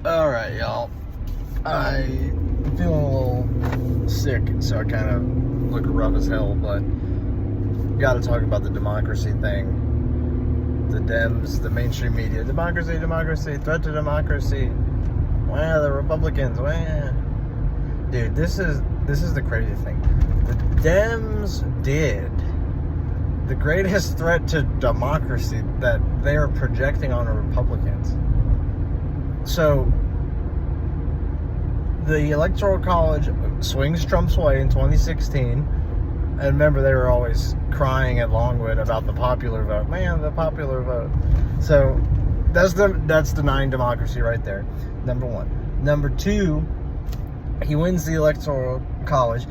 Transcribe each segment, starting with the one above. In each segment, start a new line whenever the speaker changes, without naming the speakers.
Alright, y'all. I feel a little sick, so I kind of look rough as hell, but gotta talk about the democracy thing. The Dems, the mainstream media. Democracy, threat to democracy. Wow, the Republicans, wow. Dude, this is the crazy thing. The Dems did the greatest threat to democracy that they are projecting on the Republicans. So, the Electoral College swings Trump's way in 2016. And remember, they were always crying at Longwood about the popular vote. Man, the popular vote. So, that's denying democracy right there, number one. Number two, he wins the Electoral College.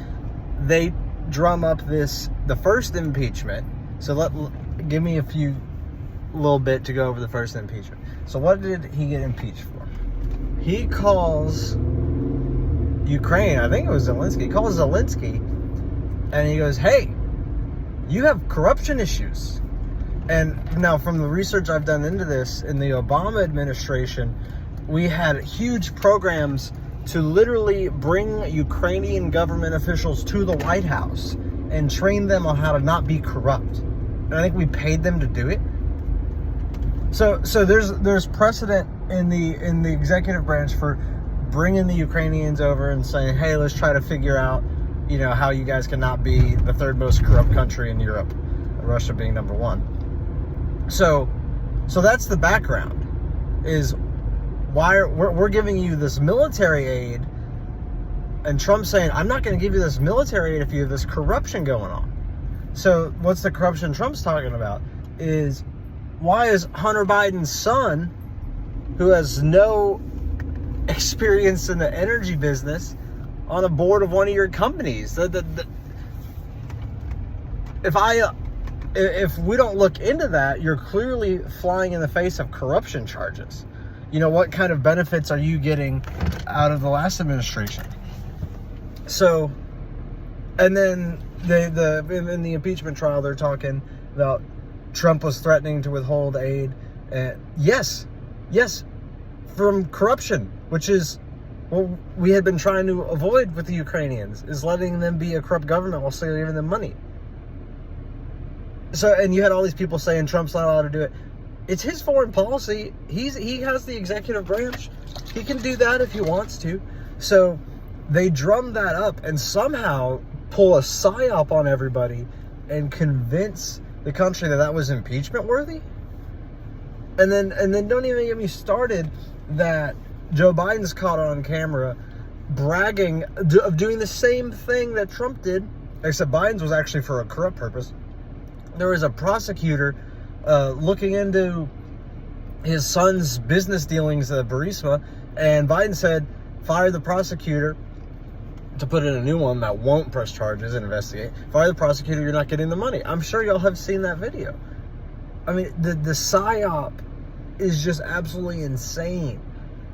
They drum up the first impeachment. So, give me a little bit to go over the first impeachment. So, what did he get impeached for? He calls Ukraine, I think it was Zelensky, he calls Zelensky, and he goes, hey, you have corruption issues. And now, from the research I've done into this, in the Obama administration, we had huge programs to literally bring Ukrainian government officials to the White House and train them on how to not be corrupt. And I think we paid them to do it. So there's precedent in the executive branch for bringing the Ukrainians over and saying, hey, let's try to figure out, how you guys cannot be the third most corrupt country in Europe, Russia being number one. So that's the background, is why we're giving you this military aid, and Trump's saying, I'm not going to give you this military aid if you have this corruption going on. So what's the corruption Trump's talking about is, why is Hunter Biden's son, who has no experience in the energy business, on a board of one of your companies? If we don't look into that, you're clearly flying in the face of corruption charges. What kind of benefits are you getting out of the last administration? So, and then in the impeachment trial, they're talking about Trump was threatening to withhold aid. Yes, from corruption, which is what we had been trying to avoid with the Ukrainians, is letting them be a corrupt government while still giving them money. So, and you had all these people saying Trump's not allowed to do it. It's his foreign policy. He has the executive branch. He can do that if he wants to. So they drum that up and somehow pull a psyop on everybody and convince the country that was impeachment worthy. And then don't even get me started that Joe Biden's caught on camera bragging of doing the same thing that Trump did, except Biden's was actually for a corrupt purpose. There was a prosecutor looking into his son's business dealings at Burisma, and Biden said, fire the prosecutor, to put in a new one that won't press charges and investigate. Fire the prosecutor, you're not getting the money. I'm sure y'all have seen that video. I mean, the psyop is just absolutely insane.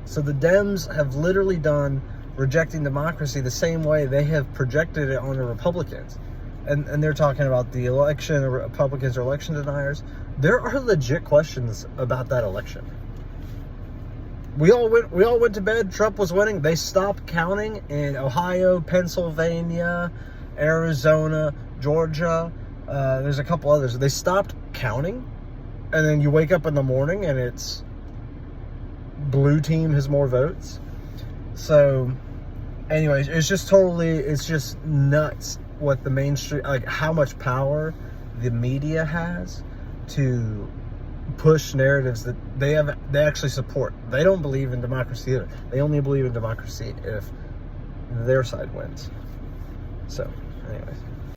So the Dems have literally done rejecting democracy the same way they have projected it on the Republicans. And they're talking about the election, the Republicans are election deniers. There are legit questions about that election. We all went to bed. Trump was winning. They stopped counting in Ohio, Pennsylvania, Arizona, Georgia. There's a couple others. They stopped counting, and then you wake up in the morning and it's blue team has more votes. So, anyways, it's just nuts what the mainstream, like how much power the media has to push narratives that they actually support. They don't believe in democracy either. They only believe in democracy if their side wins. So, anyways.